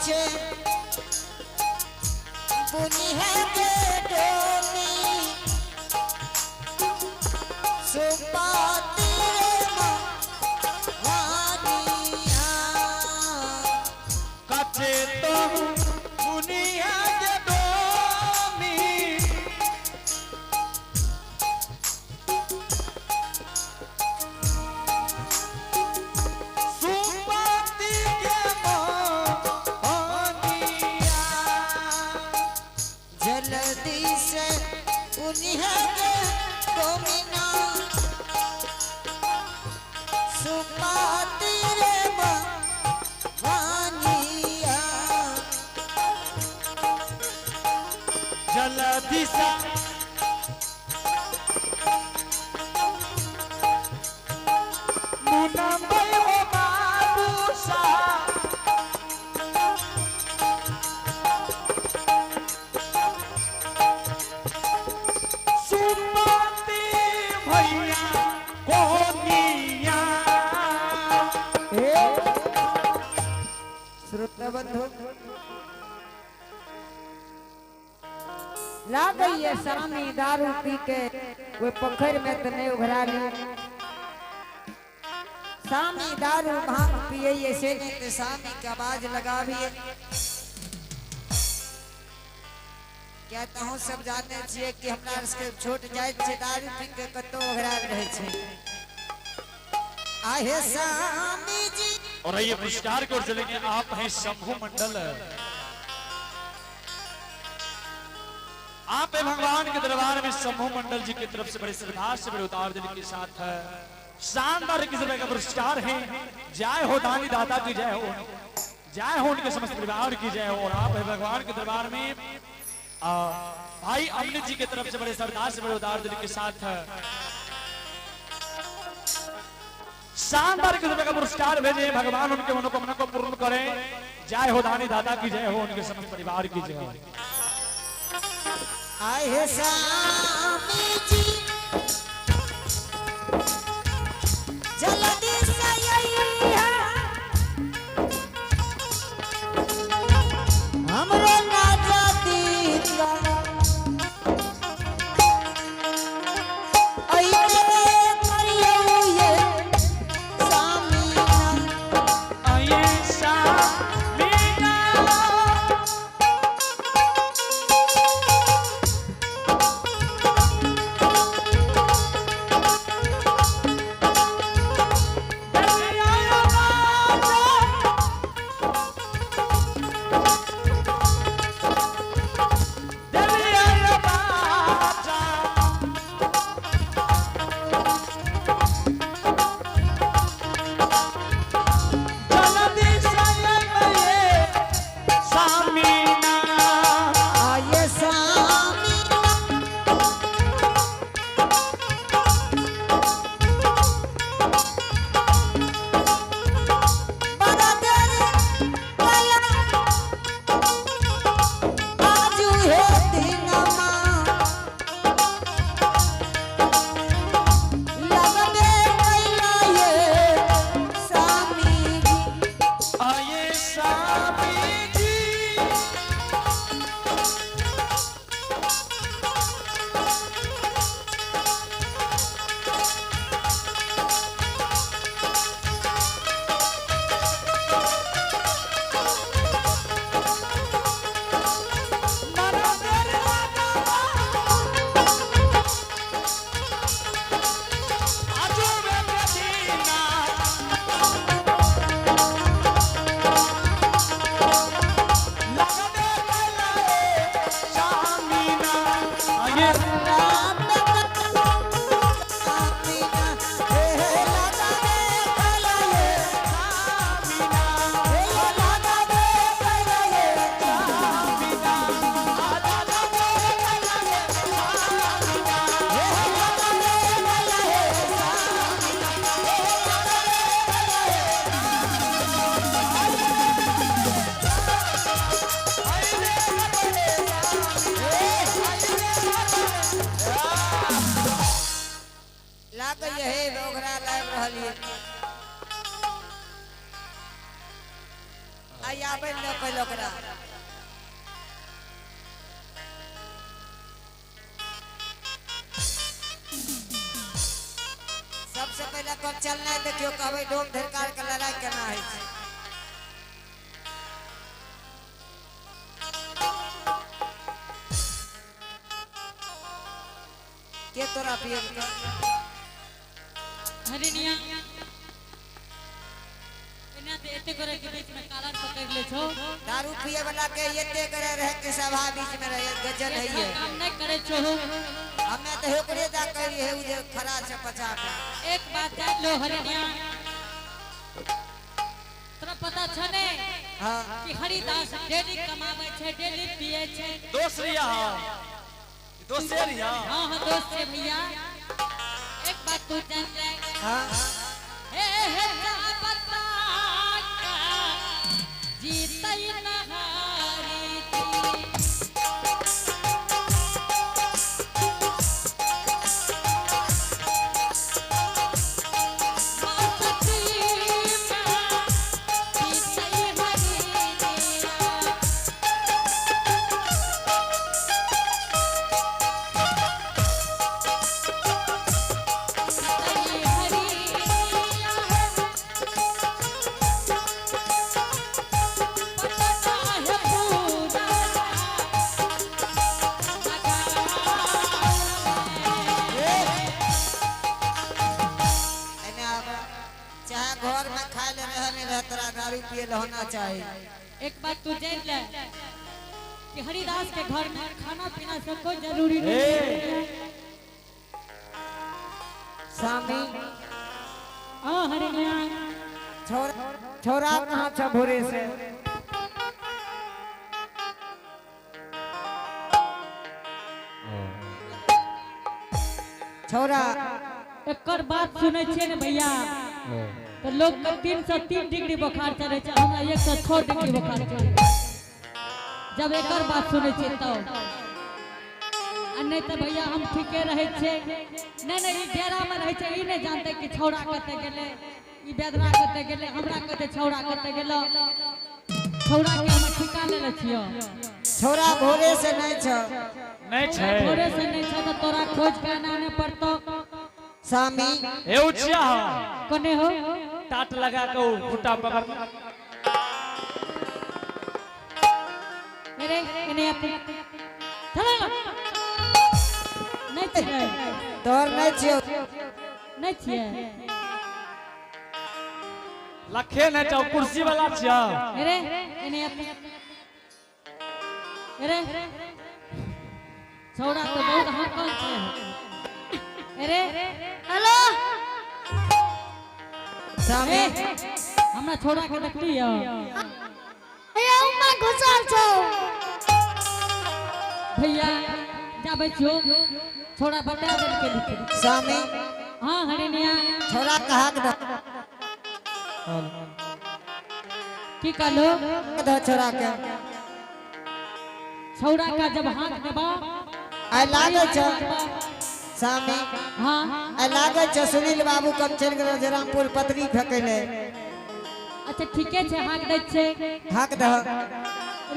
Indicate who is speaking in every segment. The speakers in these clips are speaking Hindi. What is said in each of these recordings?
Speaker 1: पीछे बुनी है बेडोली सुपाती वानिया
Speaker 2: कचे तो बुनी है बेडोली सुपाती के वानिया
Speaker 1: जल्दी से बुनी है बेडोमिना सुपाती वानिया
Speaker 2: जल्दी से मुनम्बई हो बाबूसा सुपाती भैया कोनिया
Speaker 1: श्रोता बंधु ला गई है सामी दारू पी के वो पोखर में तो नहीं उभरा ली सामी दारू भांग पिए ऐसे नहीं तो सामी की आवाज लगा भी कहता हूँ सब जानते छे कि हमरा के छोट जाइत छे दारू पी के कतो उभरा रहे छे आहे सामी जी
Speaker 2: और ये पुरस्कार की ओर चलेंगे। आप हैं शंभू मंडल, आप हैं भगवान के दरबार में शंभू मंडल जी की तरफ से बड़े श्रद्धा से बड़े उतार देने के साथ शानदार किस्म का पुरस्कार है। जय हो दानी दाता की जय हो, जय हो उनके समस्त परिवार की जय हो। और आप हैं भगवान के दरबार में भाई अमृत जी की तरफ से बड़े श्रद्धा से बड़े उतार देने के साथ शानदार किस्म का पुरस्कार भेजे। भगवान उनके मनोकामना को पूर्ण करें। जय हो दानी दाता की जय हो, उनके समस्त परिवार की जय हो।
Speaker 1: आहे सामी जी जल्दी से आइया हमरे ना जाती आबे न कोई लोकरा सबसे पहले कब चलना है देखियो कहबे डोम धरकार के लड़ाई करना है के तोरा पिए
Speaker 3: हरिनिया बिना देते करे के बीच में काला पकड़ ले छो
Speaker 1: दारू पिए वाला के येते करे रहे के सभा बीच में रहे गजन है ये
Speaker 3: काम नहीं करे छो
Speaker 1: हमें तो होकरे जा करी है उजे खरा से पचा के
Speaker 3: एक बात जान लो हरिनिया तोरा पता छ ने
Speaker 1: हां
Speaker 3: कि हरिदास डेली कमावे छे डेली पिए छे
Speaker 2: दोसरिया दोसरिया
Speaker 3: हां हां दोस्त है भैया एक बात तू जान ले
Speaker 1: हां
Speaker 3: हे हे जा बता का जीतई न हारी
Speaker 1: घर में खाए ले रहने रह तोरा दारू पिए रहना चाहिए
Speaker 3: एक बात तू जान ले कि हरिदास के घर में खाना पीना सब कोई जरूरी नहीं है
Speaker 1: स्वामी
Speaker 3: हां हरिनिया
Speaker 1: छोरा कहां छ भोरे से छोरा
Speaker 3: एकर बात सुनै छियै ने भैया तो लोग के 303 डिग्री बुखार चढ़े छै हमरा 106 डिग्री बुखार चढ़े जब एकर बात सुनै छियै तब आ नहीं तो भैया हम ठीके रहे छे नहीं नहीं ई डेरा में रहे छे ई नहीं जानते कि छौड़ा कते गेले ई बेदरा कते गेले हमरा कते छौड़ा कते गेलो छौड़ा के हम ठिका लेले छियो
Speaker 1: छोरा भोरे से नहीं छ
Speaker 2: नहीं छे
Speaker 3: थोड़े से नहीं छ तो तोरा खोज के आने पड़तो
Speaker 1: स्वामी
Speaker 2: ए उचिया
Speaker 3: कोने हो
Speaker 2: टाट लगा के फुटा पकड़
Speaker 3: मेरे इन्हें अपने चलो नहीं छिए
Speaker 1: तोर नहीं छियो
Speaker 3: नहीं छिए
Speaker 2: लखे ने चाउ कुर्सी वाला छिया
Speaker 3: मेरे इन्हें अपने मेरे छोड़ा तो बहुत हम कौन छे मेरे हेलो
Speaker 1: स्वामी
Speaker 3: हमरा छोड़ा के देखली हो
Speaker 4: अरे उमा घुसल छौ
Speaker 3: भैया जाबे छो छोड़ा बता दे के लिखे
Speaker 1: स्वामी
Speaker 3: हां हरिनिया
Speaker 1: छोरा कहा के
Speaker 3: की कहलो
Speaker 1: दो छोरा के
Speaker 3: छौड़ा का जब हाथ देबा
Speaker 1: आई लागे छ स्वामी
Speaker 3: हां
Speaker 1: आई लागे छ सुनील बाबू कम चल गेल जरामपुर पत्री फेकले
Speaker 3: अच्छा ठीके छे हाक दै छे
Speaker 1: हाक दह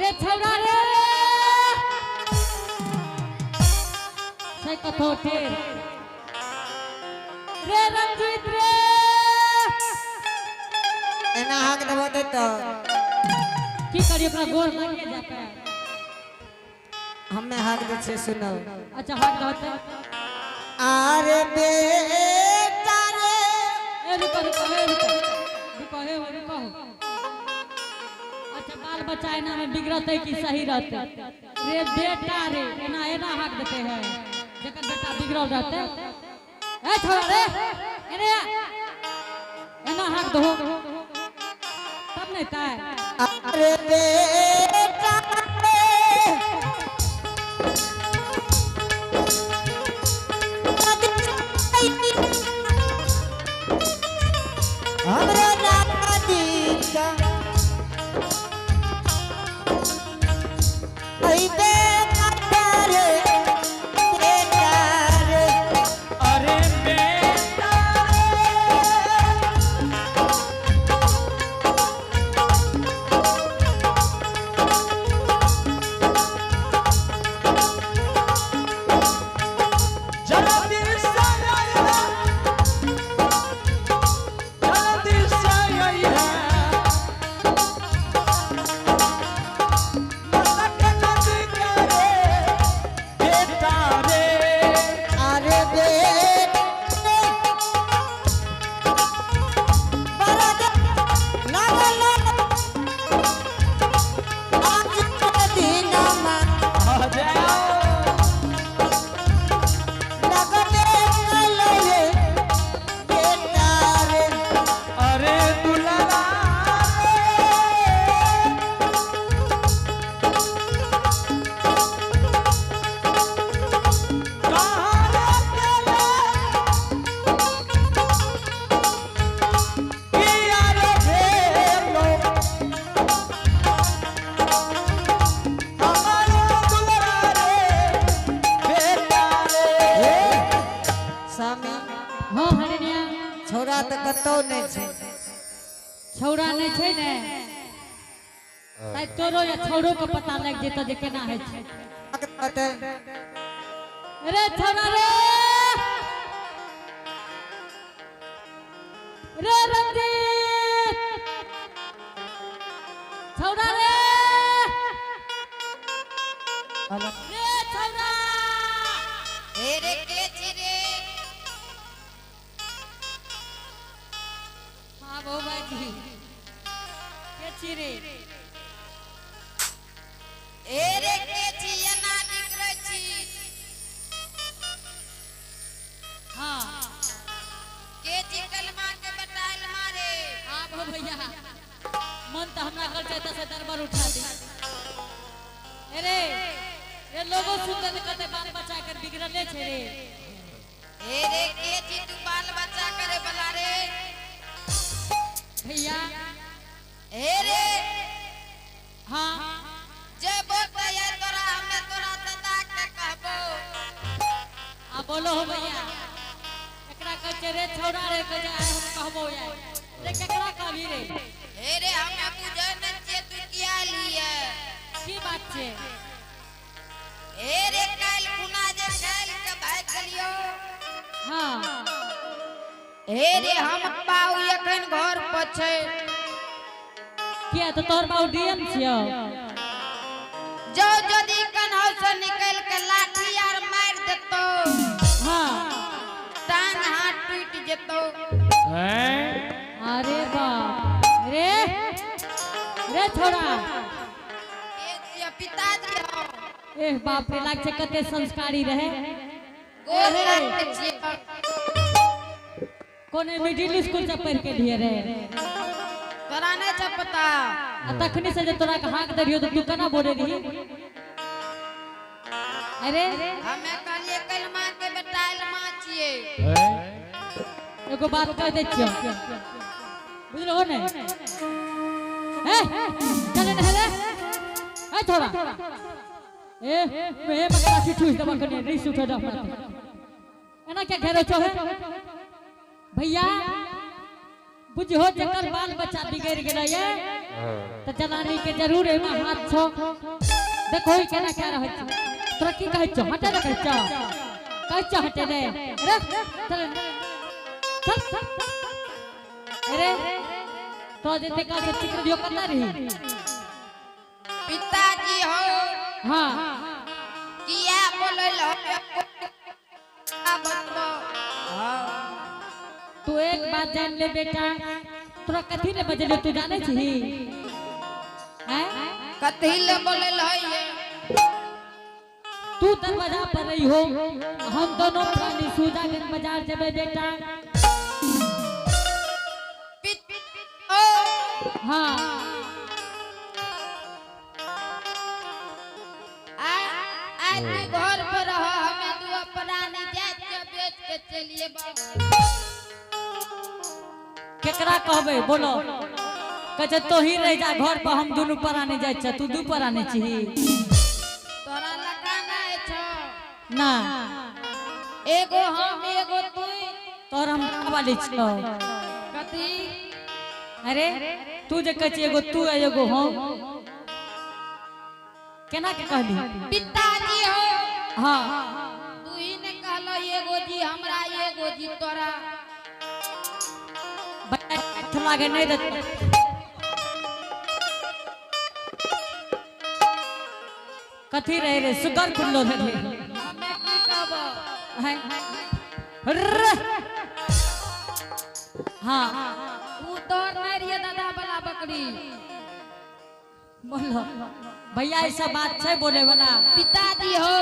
Speaker 3: रे छौड़ा रे छै कथो ठेर रे रंजीत रे
Speaker 1: एना हाक देबो दे तो
Speaker 3: की करी ओकरा गोर लागे जाता
Speaker 1: हमें हाक दे छे सुनो
Speaker 3: अच्छा हाक दते
Speaker 1: आरे बेटा रे
Speaker 3: ए रुको रुको ए रुको रुको हे रुको अच्छा बाल बच्चा एना में बिगड़त है कि सही रहते रे बेटा रे एना एना हाक देते हैं जकर बेटा बिगड़ल रहते ए छोड़ा रे एने एना हाक दो तब नहीं ताय
Speaker 1: अरे बेटा रे हमरा दादी का आई बेटा रे बेटा रे
Speaker 2: अरे बेटा
Speaker 1: नहीं छे
Speaker 3: छौड़ा नहीं छे ने ताई तोरो या छौड़ो के पता लग जेतो जे केना है छै
Speaker 1: पता
Speaker 3: रे छौड़ा रे रे रंजीत छौड़ा रे
Speaker 1: हेलो
Speaker 3: रे छौड़ा
Speaker 1: रे के छी रे
Speaker 3: हां बाबूजी के छी रे
Speaker 1: रे के छी एना निकरै छी
Speaker 3: हां
Speaker 1: के छी कलमा के बताइल मारे
Speaker 3: हां भैया मन तो हमरा कर छै त से दरबार उठा दी अरे ये लोगो सुंदर कते बाल बच्चा कर बिगड़ले छे रे
Speaker 1: रे के छी तू बाल बच्चा करे वाला रे
Speaker 3: भैया
Speaker 1: रे
Speaker 3: हां
Speaker 1: जे बोलते है तोरा हमें तोरा दादा के कहबो
Speaker 3: आ बोलो हो भैया एकरा कह छै रे छौड़ा रे कह जे हम कहबो यार रे केकरा कहबी रे
Speaker 1: रे हमें बुझे न छे तू किया लिए
Speaker 3: की बात छे
Speaker 1: रे काल खुना जे काल के भाई कलियो
Speaker 3: हां
Speaker 1: रे हम पाऊ एखन घर पर छै
Speaker 3: किया तो तोर बाऊ डीएम छियो
Speaker 1: जो जदी कन्हौ से निकल के लाठी आर मार देतो
Speaker 3: हां
Speaker 1: टांग हाथ टूट जेतो
Speaker 2: हैं
Speaker 3: अरे बाप रे रे छोड़ा
Speaker 1: ये पिताजी हो
Speaker 3: ए बाप रे लाग छै कते संस्कारी रहे
Speaker 1: गोर लागै छी
Speaker 3: कोने मिडिल स्कूल से पढ़ के लिए रहे
Speaker 1: तोरा नहीं छ पता
Speaker 3: आ तखनी से जे तोरा के हाक दरियो तो तू केना बोले रही अरे
Speaker 1: हमें कहलिए कलमा के बेटाइल मां छिए
Speaker 3: एगो बात कह दे छियो बुझलो हो ने ए चले न रे ए छोड़ा ए मैं मगरा की ठूस दबा कने रिस उठा दा एना क्या घेरो छो है भैया बुझो जकर बाल बच्चा बिगड़ गेलै ये त जनानी के जरूर एमा हाथ छो देखो ई केना कह रहल छ तोरा की कहै छ हटे रे कहै छ हटे रे रे चल चल अरे तो जते का से चिकर दियो कता रही
Speaker 1: पिताजी हो
Speaker 3: हां
Speaker 1: किया बोलल हो बतबो
Speaker 3: तू एक बात जान ले बेटा तोरा कथि ले बजले तू जाने छी हैं
Speaker 1: कथि ले बोलल हो ये
Speaker 3: तू दरवाजा पर रही हो हम दोनों प्राणी सूजागंज बाजार जेबे बेटा
Speaker 1: ओ
Speaker 3: हां
Speaker 1: आ तू घर पर रह हमें दू प्राणी जात के बेच के चलिए बाबू
Speaker 3: केकरा कहबे बोलो कहे तो ही रह जा घर पर हम दोनों पराने जाय छ तू दू पराने छी
Speaker 1: तोरा लगाना है छ
Speaker 3: ना
Speaker 1: एगो हम एगो तू
Speaker 3: तोर हम वाली छ
Speaker 1: कथि
Speaker 3: अरे तू जे कह छी एगो तू एगो हम केना के कहली
Speaker 1: पिताजी हो
Speaker 3: हां
Speaker 1: तू ही ने कहलो एगो जी हमरा एगो जी तोरा
Speaker 3: बच्चा लागे नहीं देत कथि रहे रे सुगर खुल्लो रहे
Speaker 1: हमें की कहबो
Speaker 3: हां
Speaker 1: तू तोर नहीं रिए दादा वाला बकरी
Speaker 3: बोलो भैया ऐसा बात छै बोले वाला
Speaker 1: पिताजी हो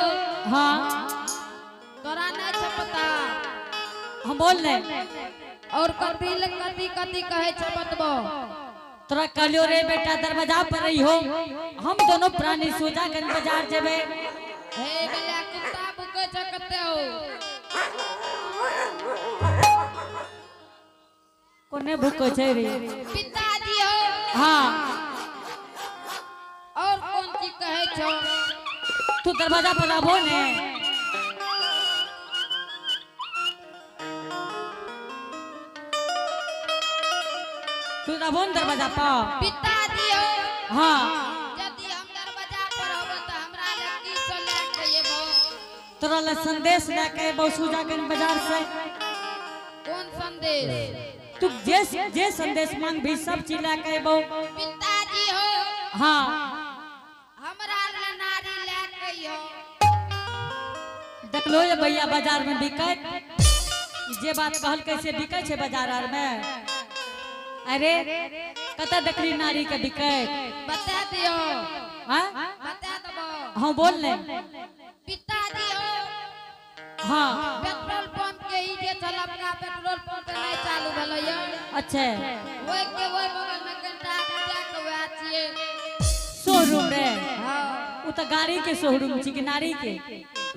Speaker 3: हां
Speaker 1: तोरा नहीं छ पता
Speaker 3: हम बोल ले
Speaker 1: और कथि कथि कहे छ बतबो
Speaker 3: तोरा कहलियो रे बेटा दरवाजा पर रही हो हम दोनों प्राणी सूजागंज बाजार जेबे
Speaker 1: हे गया कुत्ता भूखे छ कते हो
Speaker 3: कोने भूको छै रे
Speaker 1: पिताजी हो
Speaker 3: हां
Speaker 1: और कौन चीज कहे छो
Speaker 3: तू दरवाजा पर आबो ने तू रबोन दरवाजा पा
Speaker 4: पिताजी हो
Speaker 3: हाँ
Speaker 4: यदि हम दरवाजा पर होबो त हमरा लड़की से लेके एबो
Speaker 3: तोरा ले संदेश लेके बौसूजा के बाजार से
Speaker 4: कौन संदेश
Speaker 3: तू जे संदेश मांग भी सब चीज लेके एबो
Speaker 4: पिताजी हो
Speaker 3: हाँ
Speaker 4: हमरा ले नारी लेके यो
Speaker 3: देखलो ये भैया बाजार में बिकैत जे बात कहल कैसे बिकै छे बाजार आर में अरे कता देखली नारी के बिकैत
Speaker 4: बता दियो
Speaker 3: हां
Speaker 4: बता दबो
Speaker 3: हां बोल ले
Speaker 4: पिताजी हो
Speaker 3: हां
Speaker 4: पेट्रोल पंप के ई जे चलपका पेट्रोल पंप नहीं चालू भेलो यो
Speaker 3: अच्छा
Speaker 4: ओए के ओए बगल में घंटा पूजा के वे छिए
Speaker 3: शोरूम रे
Speaker 4: हां
Speaker 3: उ त गाड़ी के शोरूम छी कि नारी के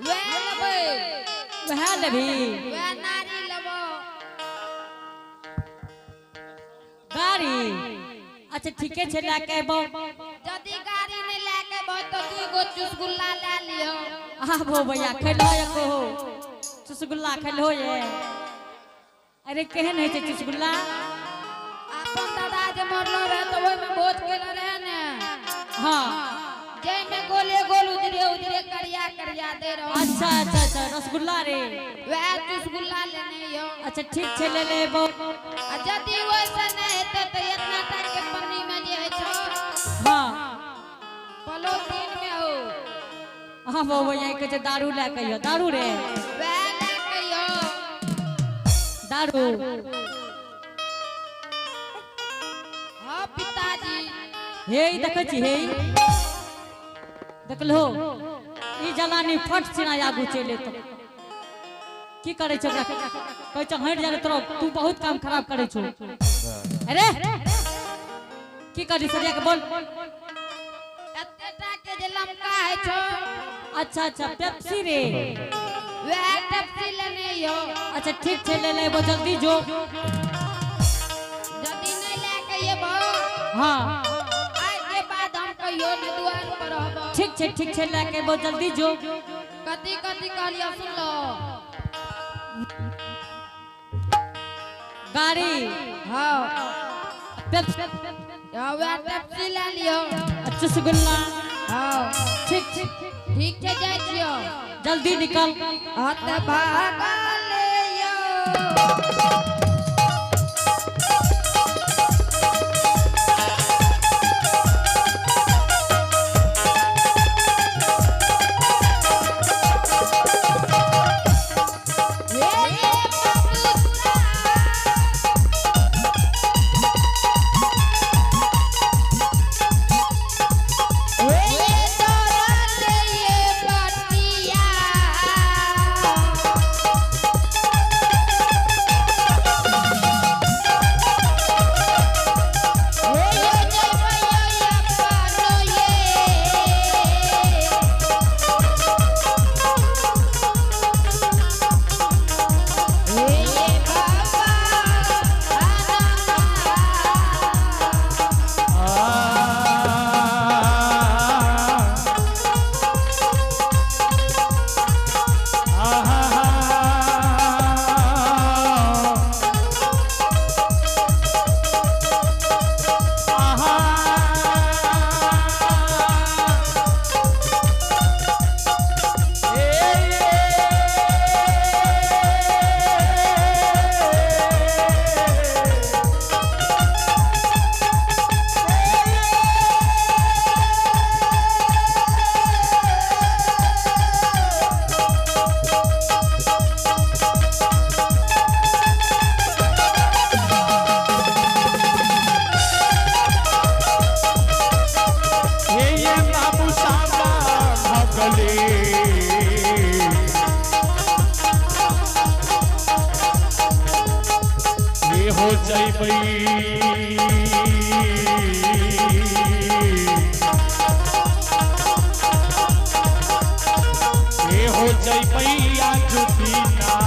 Speaker 4: वे लेबे
Speaker 3: वह लेबी
Speaker 4: वे नारी लेबो
Speaker 3: गाड़ी अच्छा ठीके छे लेके एबो
Speaker 4: यदि गाड़ी नहीं लेके बहुत तो दू गो चुसगुल्ला ले लियो
Speaker 3: आबो भैया खैलो एको हो चुसगुल्ला खैलो ये अरे केहन है छे चुसगुल्ला
Speaker 4: अपन दादा जे मरलो रहे तो ओइ में भोज केले रहे ने
Speaker 3: हां
Speaker 4: जे में गोले गोल उजरे उजरे करिया करिया दे रहो
Speaker 3: अच्छा रसगुल्ला रे
Speaker 4: वे चुसगुल्ला लेने यो
Speaker 3: अच्छा ठीक छे ले लेबो
Speaker 4: आ यदि वैसे नहीं हेते तो इतना तक के पन्नी में जे है छो
Speaker 3: हां
Speaker 4: पॉलिथीन में हो
Speaker 3: हां वो भैया के जे दारू लेके यो दारू रे
Speaker 4: वे लेके यो
Speaker 3: दारू
Speaker 4: हां पिताजी
Speaker 3: हे ई देखै छी हे देखलो ई जलानी फट सिना आगू चले तो की करे छ ओकरा कहै छ हट जा रे तोरा तू बहुत काम खराब करे छ अरे की करी सरिया के बोल
Speaker 4: एतेटा के जे लमका है छो
Speaker 3: अच्छा पेप्सी रे
Speaker 4: वे टैक्सी लेने यो
Speaker 3: अच्छा ठीक छे ले लेबो जल्दी जो
Speaker 4: यदि नहीं लेके येबो
Speaker 3: हां
Speaker 4: आज के बाद हम कहियो ने दुआर पर रहबो
Speaker 3: ठीक छे लेके एबो जल्दी जो
Speaker 4: कथी कहलियो सुन लो
Speaker 3: गाड़ी
Speaker 4: हां
Speaker 3: पेप्सी
Speaker 4: वे टैक्सी ले लियो
Speaker 3: रसगुल्ला
Speaker 4: हां
Speaker 3: ठीक
Speaker 4: ठीक है जाय छियो
Speaker 3: जल्दी निकल
Speaker 4: हाथ भागा ले यो
Speaker 2: हो जइबई हो जइबई आज दीना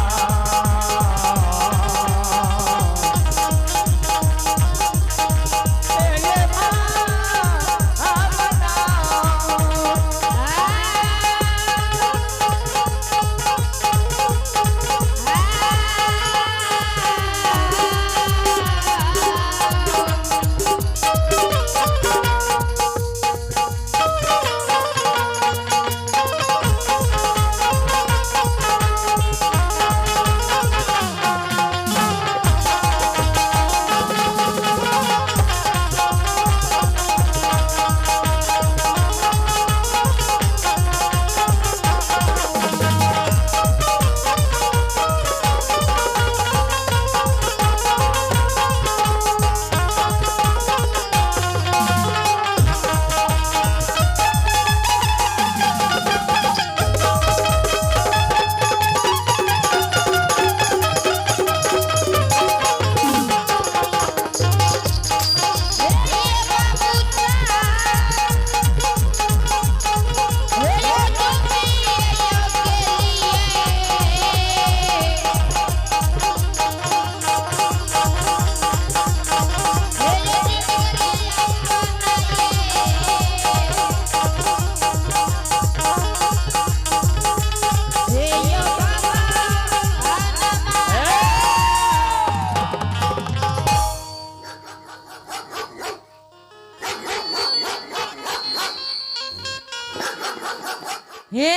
Speaker 3: हे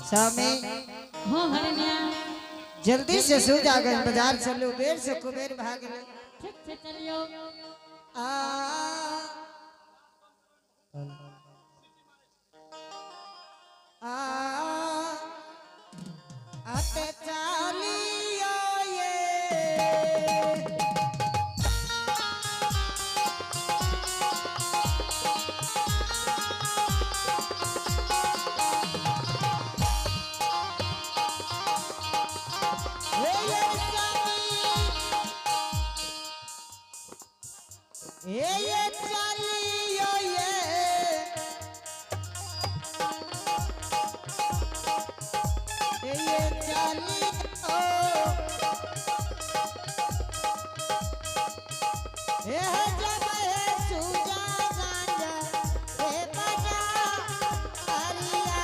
Speaker 1: स्वामी
Speaker 3: हाँ हरनिया
Speaker 1: जल्दी से सो जागर बाजार चलो बेर से कुबेर भाग ले
Speaker 3: ठीक से चलियो
Speaker 1: आ आ आते चालियो ये ये चालियो ये चालियो हे जब हे सुजा गांजा हे बजा हरिया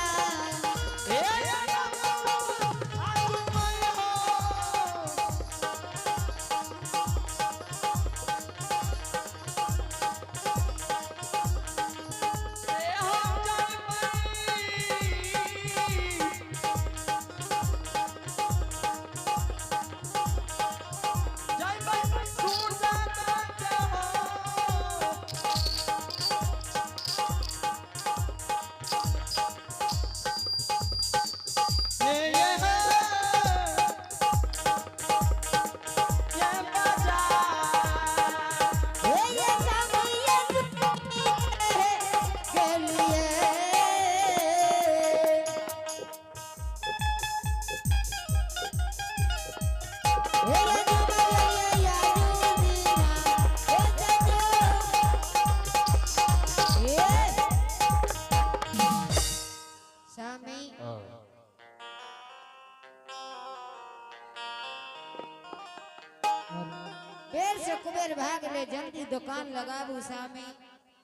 Speaker 1: बेर से कुबेर भाग ले जल्दी दुकान लगाबू सामी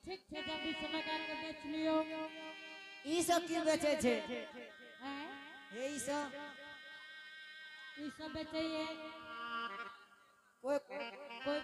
Speaker 3: ठीक से जल्दी से लगा के बेच लियो
Speaker 1: ई सब की बेचे छे
Speaker 3: हैं
Speaker 1: हे ई सब
Speaker 3: ई सब बेचइए
Speaker 1: कोई
Speaker 3: कोई